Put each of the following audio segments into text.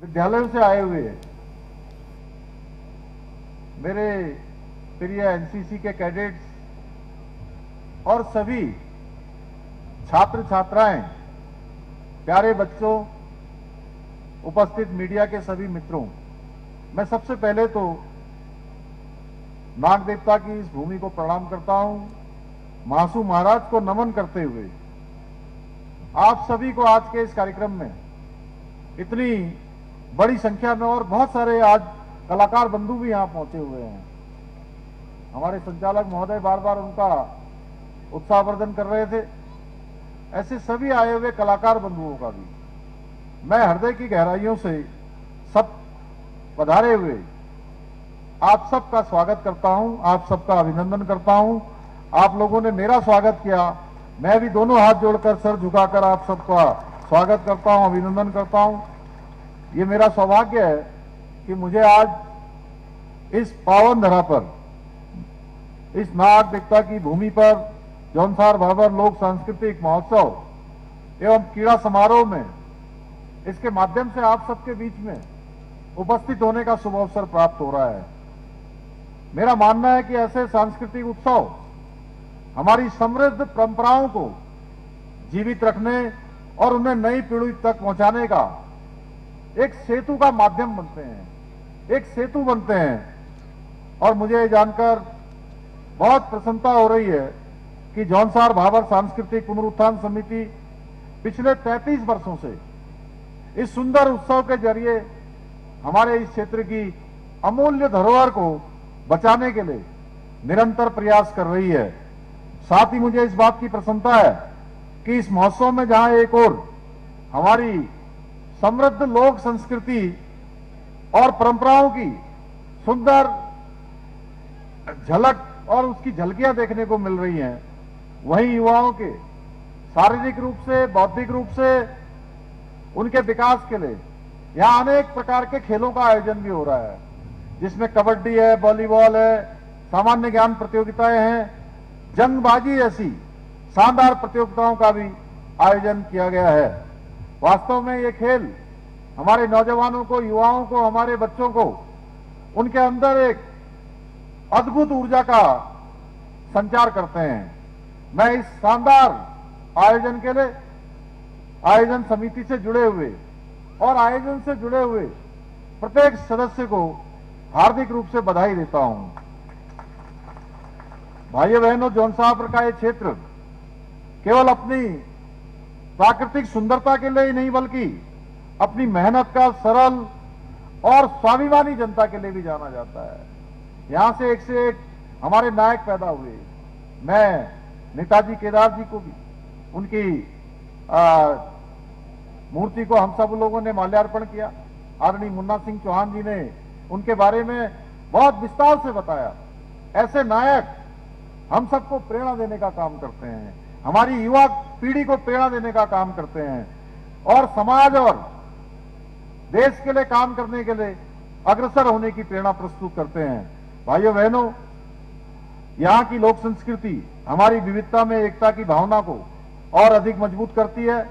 विद्यालयों से आए हुए मेरे प्रिय एनसीसी के कैडेट्स और सभी छात्र छात्राएं, प्यारे बच्चों, उपस्थित मीडिया के सभी मित्रों, मैं सबसे पहले तो नाग देवता की इस भूमि को प्रणाम करता हूं। महासू महाराज को नमन करते हुए आप सभी को आज के इस कार्यक्रम में इतनी बड़ी संख्या में और बहुत सारे आज कलाकार बंधु भी यहां पहुंचे हुए हैं। हमारे संचालक महोदय बार बार उनका उत्साहवर्धन कर रहे थे। ऐसे सभी आए हुए कलाकार बंधुओं का भी मैं हृदय की गहराइयों से सब पधारे हुए आप सबका स्वागत करता हूं, आप सबका अभिनंदन करता हूं। आप लोगों ने मेरा स्वागत किया, मैं भी दोनों हाथ जोड़कर सर झुकाकर आप सबका स्वागत करता हूं, अभिनंदन करता हूं। ये मेरा सौभाग्य है कि मुझे आज इस पावन धरा पर, इस नाग देवता की भूमि पर जौनसार भाबर लोक सांस्कृतिक महोत्सव एवं क्रीड़ा समारोह में इसके माध्यम से आप सबके बीच में उपस्थित होने का शुभ अवसर प्राप्त हो रहा है। मेरा मानना है कि ऐसे सांस्कृतिक उत्सव हमारी समृद्ध परंपराओं को जीवित रखने और उन्हें नई पीढ़ी तक पहुंचाने का एक सेतु का माध्यम बनते हैं, एक सेतु बनते हैं। और मुझे ये जानकर बहुत प्रसन्नता हो रही है कि जौनसार भाबर सांस्कृतिक पुनरुत्थान समिति पिछले 33 वर्षों से इस सुंदर उत्सव के जरिए हमारे इस क्षेत्र की अमूल्य धरोहर को बचाने के लिए निरंतर प्रयास कर रही है। साथ ही मुझे इस बात की प्रसन्नता है कि इस महोत्सव में जहां एक और हमारी समृद्ध लोक संस्कृति और परंपराओं की सुंदर झलक और उसकी झलकियां देखने को मिल रही हैं, वहीं युवाओं के शारीरिक रूप से, बौद्धिक रूप से उनके विकास के लिए यहां अनेक प्रकार के खेलों का आयोजन भी हो रहा है, जिसमें कबड्डी है, वॉलीबॉल है, सामान्य ज्ञान प्रतियोगिताएं हैं, जंगबाजी जैसी शानदार प्रतियोगिताओं का भी आयोजन किया गया है। वास्तव में ये खेल हमारे नौजवानों को, युवाओं को, हमारे बच्चों को उनके अंदर एक अद्भुत ऊर्जा का संचार करते हैं। मैं इस शानदार आयोजन के लिए आयोजन समिति से जुड़े हुए और आयोजन से जुड़े हुए प्रत्येक सदस्य को हार्दिक रूप से बधाई देता हूं। भाइयों बहनों, जौनसार का ये क्षेत्र केवल अपनी प्राकृतिक सुंदरता के लिए ही नहीं बल्कि अपनी मेहनत का, सरल और स्वाभिमानी जनता के लिए भी जाना जाता है। यहां से एक हमारे नायक पैदा हुए। मैं नेताजी केदार जी को भी, उनकी मूर्ति को हम सब लोगों ने माल्यार्पण किया। आदरणीय मुन्ना सिंह चौहान जी ने उनके बारे में बहुत विस्तार से बताया। ऐसे नायक हम सबको प्रेरणा देने का काम करते हैं, हमारी युवा पीढ़ी को प्रेरणा देने का काम करते हैं और समाज और देश के लिए काम करने के लिए अग्रसर होने की प्रेरणा प्रस्तुत करते हैं। भाइयों बहनों, यहां की लोक संस्कृति हमारी विविधता में एकता की भावना को और अधिक मजबूत करती है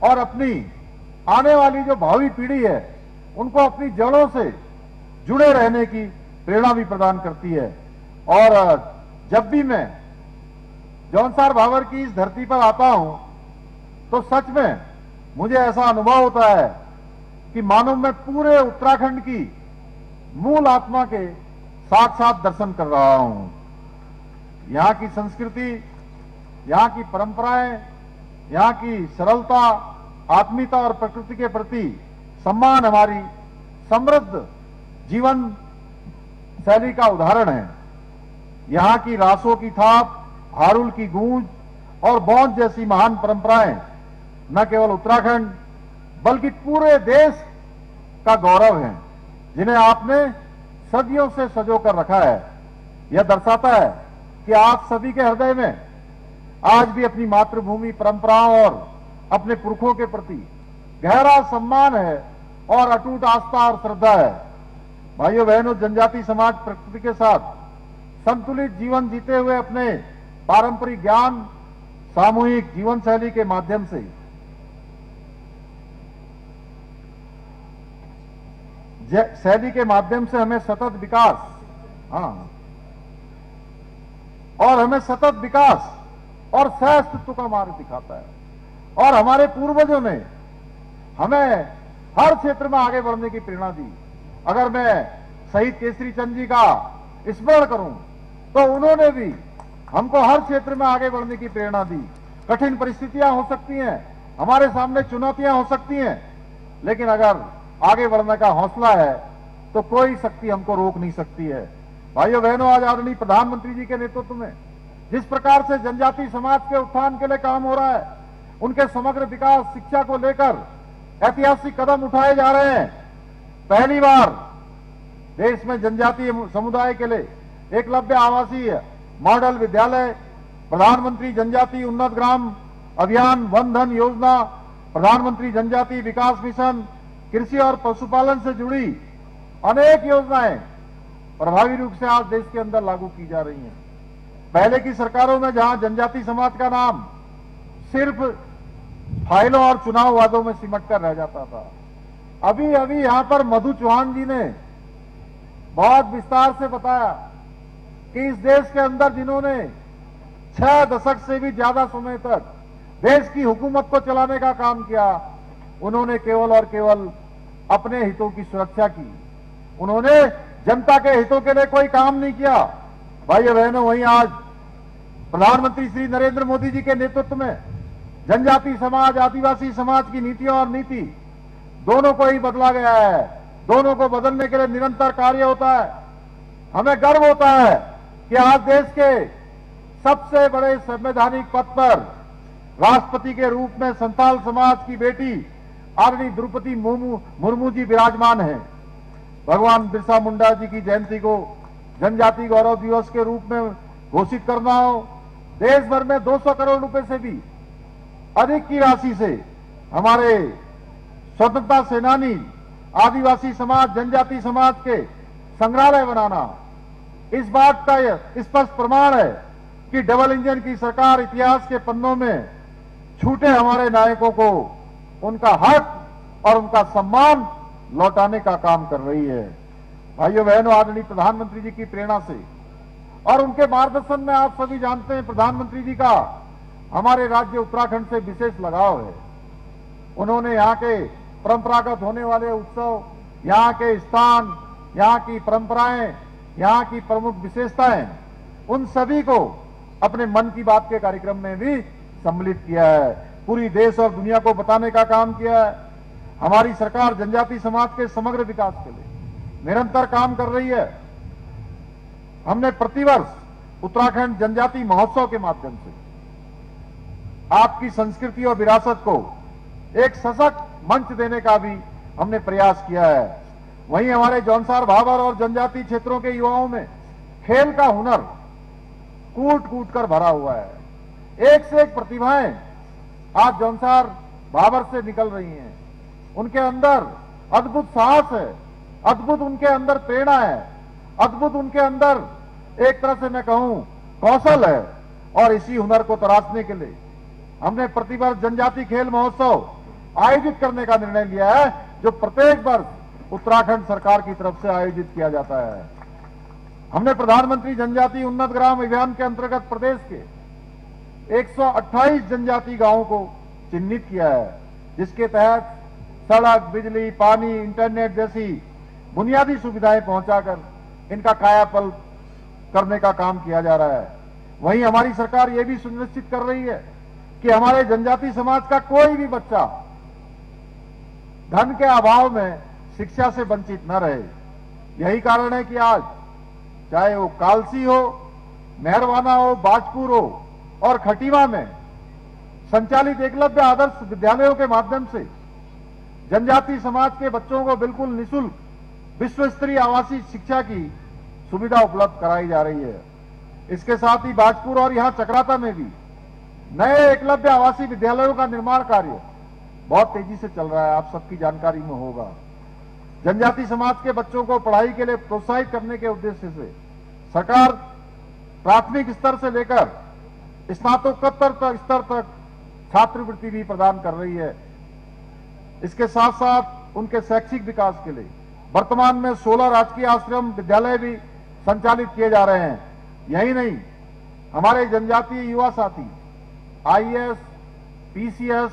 और अपनी आने वाली जो भावी पीढ़ी है उनको अपनी जड़ों से जुड़े रहने की प्रेरणा भी प्रदान करती है। और जब भी मैं जौनसार भाबर की इस धरती पर आता हूं तो सच में मुझे ऐसा अनुभव होता है कि मानो मैं पूरे उत्तराखंड की मूल आत्मा के साथ दर्शन कर रहा हूं। यहां की संस्कृति, यहां की परंपराएं, यहां की सरलता, आत्मीयता और प्रकृति के प्रति सम्मान हमारी समृद्ध जीवन शैली का उदाहरण है। यहां की रासों की थाप, हारुल की गूंज और बौंध जैसी महान परंपराएं न केवल उत्तराखंड बल्कि पूरे देश का गौरव हैं, जिन्हें आपने सदियों से संजो कर रखा है। यह दर्शाता है कि आप सभी के हृदय में आज भी अपनी मातृभूमि, परंपराओं और अपने पुरखों के प्रति गहरा सम्मान है और अटूट आस्था और श्रद्धा है। भाइयों बहनों, जनजाति समाज प्रकृति के साथ संतुलित जीवन जीते हुए अपने पारंपरिक ज्ञान, सामूहिक जीवन शैली के माध्यम से शैली के माध्यम से हमें सतत विकास, और हमें सतत विकास और सह-अस्तित्व का मार्ग दिखाता है। और हमारे पूर्वजों ने हमें हर क्षेत्र में आगे बढ़ने की प्रेरणा दी। अगर मैं शहीद केसरी चंद जी का स्मरण करूं तो उन्होंने भी हमको हर क्षेत्र में आगे बढ़ने की प्रेरणा दी। कठिन परिस्थितियां हो सकती हैं, हमारे सामने चुनौतियां हो सकती हैं, लेकिन अगर आगे बढ़ने का हौसला है तो कोई शक्ति हमको रोक नहीं सकती है। भाइयों बहनों, आज आदरणीय प्रधानमंत्री जी के नेतृत्व में जिस प्रकार से जनजाति समाज के उत्थान के लिए काम हो रहा है, उनके समग्र विकास, शिक्षा को लेकर ऐतिहासिक कदम उठाए जा रहे हैं। पहली बार देश में जनजातीय समुदाय के लिए एकलव्य आवासीय मॉडल विद्यालय, प्रधानमंत्री जनजाति उन्नत ग्राम अभियान, वन धन योजना, प्रधानमंत्री जनजाति विकास मिशन, कृषि और पशुपालन से जुड़ी अनेक योजनाएं प्रभावी रूप से आज देश के अंदर लागू की जा रही हैं। पहले की सरकारों में जहां जनजाति समाज का नाम सिर्फ फाइलों और चुनाव वादों में सिमट कर रह जाता था, अभी यहां पर मधु चौहान जी ने बहुत विस्तार से बताया कि इस देश के अंदर जिन्होंने 6 दशक से भी ज्यादा समय तक देश की हुकूमत को चलाने का काम किया, उन्होंने केवल और केवल अपने हितों की सुरक्षा की। उन्होंने जनता के हितों के लिए कोई काम नहीं किया। भाइयों बहनों, वहीं आज प्रधानमंत्री श्री नरेंद्र मोदी जी के नेतृत्व में जनजाति समाज, आदिवासी समाज की नीतियों और नीति दोनों को ही बदला गया है। दोनों को बदलने के लिए निरंतर कार्य होता है। हमें गर्व होता है कि आज देश के सबसे बड़े संवैधानिक पद पर राष्ट्रपति के रूप में संथाल समाज की बेटी आदरणीय द्रौपदी मुर्मू जी विराजमान हैं। भगवान बिरसा मुंडा जी की जयंती को जनजाति गौरव दिवस के रूप में घोषित करना हो, देश भर में 200 करोड़ रुपए से भी अधिक की राशि से हमारे स्वतंत्रता सेनानी, आदिवासी समाज, जनजाति समाज के संग्रहालय बनाना, इस बात का स्पष्ट प्रमाण है कि डबल इंजन की सरकार इतिहास के पन्नों में छूटे हमारे नायकों को उनका हक और उनका सम्मान लौटाने का काम कर रही है। भाइयों बहनों, आदरणीय प्रधानमंत्री जी की प्रेरणा से और उनके मार्गदर्शन में आप सभी जानते हैं प्रधानमंत्री जी का हमारे राज्य उत्तराखंड से विशेष लगाव है। उन्होंने यहाँ के परंपरागत होने वाले उत्सव, यहाँ के स्थान, यहाँ की परंपराएं, यहाँ की प्रमुख विशेषताएं, उन सभी को अपने मन की बात के कार्यक्रम में भी सम्मिलित किया है। पूरी देश और दुनिया को बताने का काम किया है। हमारी सरकार जनजाति समाज के समग्र विकास के लिए निरंतर काम कर रही है। हमने प्रतिवर्ष उत्तराखंड जनजाति महोत्सव के माध्यम से आपकी संस्कृति और विरासत को एक सशक्त मंच देने का भी हमने प्रयास किया है। वहीं हमारे जौनसार भाबर और जनजाति क्षेत्रों के युवाओं में खेल का हुनर कूट कूट कर भरा हुआ है। एक से एक प्रतिभाएं आज जौनसार भाबर से निकल रही हैं। उनके अंदर अद्भुत साहस है, अद्भुत उनके अंदर प्रेरणा है, अद्भुत उनके अंदर एक तरह से मैं कहूं कौशल है। और इसी हुनर को तराशने के लिए हमने प्रतिवर्ष जनजाति खेल महोत्सव आयोजित करने का निर्णय लिया है, जो प्रत्येक वर्ष उत्तराखंड सरकार की तरफ से आयोजित किया जाता है। हमने प्रधानमंत्री जनजाति उन्नत ग्राम अभियान के अंतर्गत प्रदेश के 128 जनजाति गांवों को चिन्हित किया है, जिसके तहत सड़क, बिजली, पानी, इंटरनेट जैसी बुनियादी सुविधाएं पहुंचाकर इनका कायापलट करने का काम किया जा रहा है। वहीं हमारी सरकार यह भी सुनिश्चित कर रही है कि हमारे जनजाति समाज का कोई भी बच्चा धन के अभाव में शिक्षा से वंचित न रहे। यही कारण है कि आज चाहे वो कालसी हो, मेहरवाना हो, बाजपुर हो और खटीमा में संचालित एकलव्य आदर्श विद्यालयों के माध्यम से जनजाति समाज के बच्चों को बिल्कुल निःशुल्क विश्व स्तरीय आवासीय शिक्षा की सुविधा उपलब्ध कराई जा रही है। इसके साथ ही बाजपुर और यहां चक्राता में भी नए एकलव्य आवासीय विद्यालयों का निर्माण कार्य बहुत तेजी से चल रहा है, आप सबकी जानकारी में होगा। जनजाति समाज के बच्चों को पढ़ाई के लिए प्रोत्साहित करने के उद्देश्य से सरकार प्राथमिक स्तर से लेकर स्नातकोत्तर स्तर तक छात्रवृत्ति भी प्रदान कर रही है। इसके साथ साथ उनके शैक्षिक विकास के लिए वर्तमान में 16 राजकीय आश्रम विद्यालय भी संचालित किए जा रहे हैं। यही नहीं, हमारे जनजातीय युवा साथी आईएएस, पीसीएस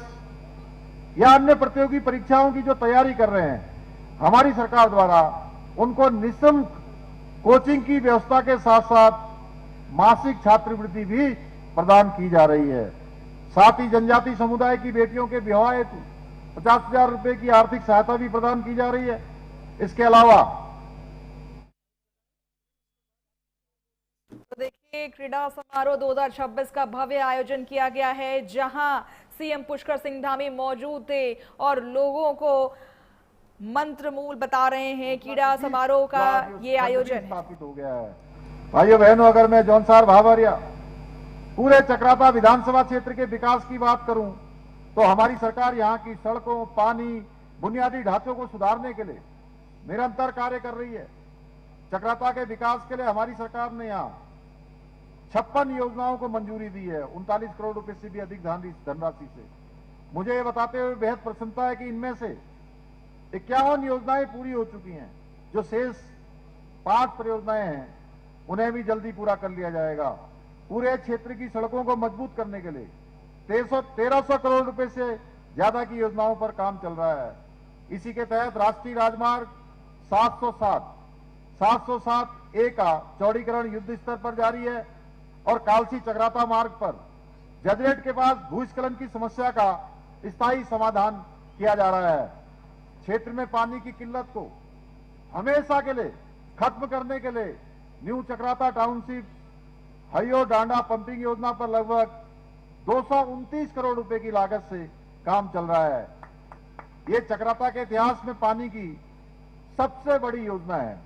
या अन्य प्रतियोगी परीक्षाओं की जो तैयारी कर रहे हैं, हमारी सरकार द्वारा उनको निःशुल्क कोचिंग की व्यवस्था के साथ साथ मासिक छात्रवृत्ति भी प्रदान की जा रही है। साथ ही जनजाति समुदाय की बेटियों के विवाह हेतु 50,000 रुपए की आर्थिक सहायता भी प्रदान की जा रही है। इसके अलावा तो देखिए, क्रीड़ा समारोह 2026 का भव्य आयोजन किया गया है, जहां सीएम पुष्कर सिंह धामी मौजूद थे और लोगों को मंत्रमूल बता रहे हैं। क्रीड़ा समारोह का ये आयोजन स्थापित हो गया है। भाइयों बहनों, अगर मैं जौनसार भावरिया पूरे चक्राता विधानसभा क्षेत्र के विकास की बात करूं तो हमारी सरकार यहां की सड़कों, पानी, बुनियादी ढांचों को सुधारने के लिए निरंतर कार्य कर रही है। चक्राता के विकास के लिए हमारी सरकार ने यहां 56 योजनाओं को मंजूरी दी है, 39 करोड़ रुपए से भी अधिक धनराशि से। मुझे ये बताते हुए बेहद प्रसन्नता है कि इनमें से 51 योजनाएं पूरी हो चुकी हैं। जो शेष 5 परियोजनाएं हैं उन्हें भी जल्दी पूरा कर लिया जाएगा। पूरे क्षेत्र की सड़कों को मजबूत करने के लिए 1300 करोड़ रुपए से ज्यादा की योजनाओं पर काम चल रहा है। इसी के तहत राष्ट्रीय राजमार्ग 707A का चौड़ीकरण युद्ध स्तर पर जारी है और कालसी चक्राता मार्ग पर जजरेट के पास भूस्खलन की समस्या का स्थायी समाधान किया जा रहा है। क्षेत्र में पानी की किल्लत को हमेशा के लिए खत्म करने के लिए न्यू चक्राता टाउनशिप हयो डांडा पंपिंग योजना पर लगभग 229 करोड़ रुपए की लागत से काम चल रहा है। ये चक्राता के इतिहास में पानी की सबसे बड़ी योजना है,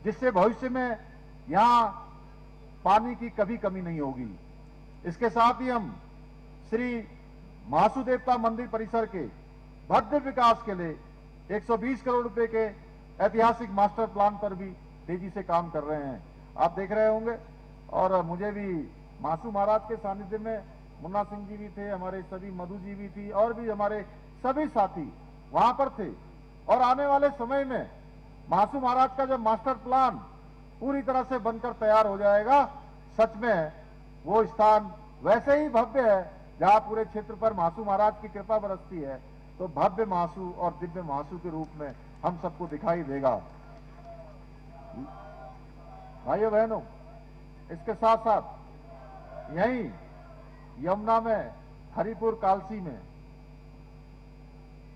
जिससे भविष्य में यहां पानी की कभी कमी नहीं होगी। इसके साथ ही हम श्री महासू देवता मंदिर परिसर के भव्य विकास के लिए 120 करोड़ रुपए के ऐतिहासिक मास्टर प्लान पर भी तेजी से काम कर रहे हैं। आप देख रहे होंगे, और मुझे भी महासू महाराज के सानिध्य में मुन्ना सिंह जी भी थे, हमारे सभी मधु जी भी थी और भी हमारे सभी साथी वहां पर थे। और आने वाले समय में महासू महाराज का जब मास्टर प्लान पूरी तरह से बनकर तैयार हो जाएगा, सच में वो स्थान वैसे ही भव्य है जहां पूरे क्षेत्र पर महासू महाराज की कृपा बरसती है, तो भव्य महासू और दिव्य महासू के रूप में हम सबको दिखाई देगा। भाइयों बहनों, इसके साथ साथ यहीं यमुना में हरिपुर कालसी में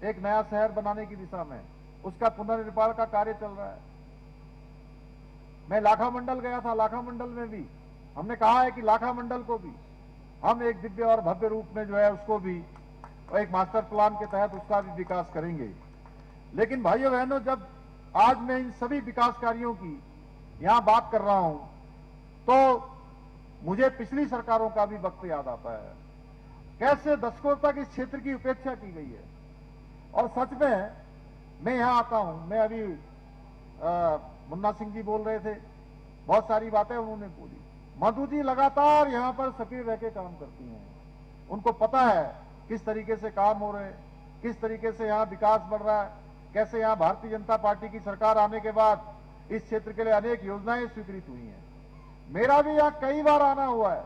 एक नया शहर बनाने की दिशा में उसका पुनर्निर्माण का कार्य चल रहा है। मैं लाखा मंडल गया था, लाखा मंडल में भी हमने कहा है कि लाखा मंडल को भी हम एक दिव्य और भव्य रूप में जो है उसको भी एक मास्टर प्लान के तहत उसका भी विकास करेंगे। लेकिन भाइयों बहनों, जब आज मैं इन सभी विकास कार्यों की यहां बात कर रहा हूं तो मुझे पिछली सरकारों का भी वक्त याद आता है, कैसे दशकों तक इस क्षेत्र की उपेक्षा की गई है। और सच में मैं यहां आता हूं, मैं अभी मुन्ना सिंह जी बोल रहे थे, बहुत सारी बातें उन्होंने बोली। मधु जी लगातार यहां पर सक्रिय रह के काम करती हैं, उनको पता है किस तरीके से काम हो रहे हैं, किस तरीके से यहां विकास बढ़ रहा है, कैसे यहां भारतीय जनता पार्टी की सरकार आने के बाद इस क्षेत्र के लिए अनेक योजनाएं स्वीकृत हुई हैं। मेरा भी यहां कई बार आना हुआ है,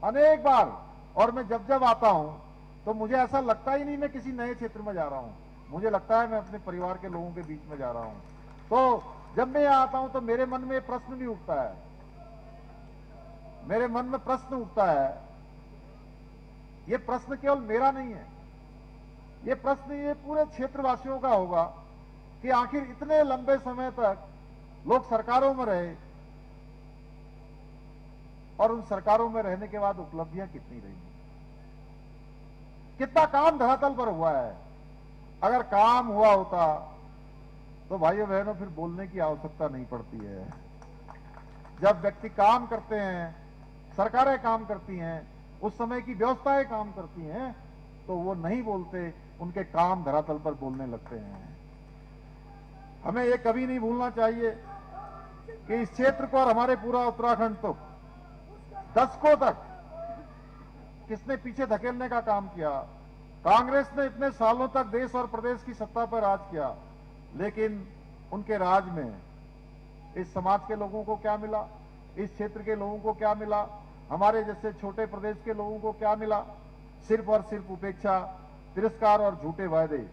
अनेक बार, और मैं जब जब आता हूं तो मुझे ऐसा लगता ही नहीं मैं किसी नए क्षेत्र में जा रहा हूं, मुझे लगता है मैं अपने परिवार के लोगों के बीच में जा रहा हूं। तो जब मैं यहां आता हूं तो मेरे मन में प्रश्न भी उठता है, मेरे मन में प्रश्न उठता है। ये प्रश्न केवल मेरा नहीं है, ये प्रश्न ये पूरे क्षेत्रवासियों का होगा कि आखिर इतने लंबे समय तक लोग सरकारों में रहे और उन सरकारों में रहने के बाद उपलब्धियां कितनी रही, कितना काम धरातल पर हुआ है। अगर काम हुआ होता तो भाइयों बहनों फिर बोलने की आवश्यकता नहीं पड़ती है। जब व्यक्ति काम करते हैं, सरकारें काम करती हैं, उस समय की व्यवस्थाएं काम करती हैं, तो वो नहीं बोलते, उनके काम धरातल पर बोलने लगते हैं। हमें ये कभी नहीं भूलना चाहिए कि इस क्षेत्र को और हमारे पूरा उत्तराखंड तो दशकों तक किसने पीछे धकेलने का काम किया। कांग्रेस ने इतने सालों तक देश और प्रदेश की सत्ता पर राज किया, लेकिन उनके राज में इस समाज के लोगों को क्या मिला, इस क्षेत्र के लोगों को क्या मिला, हमारे जैसे छोटे प्रदेश के लोगों को क्या मिला? सिर्फ और सिर्फ उपेक्षा, तिरस्कार और झूठे वायदे।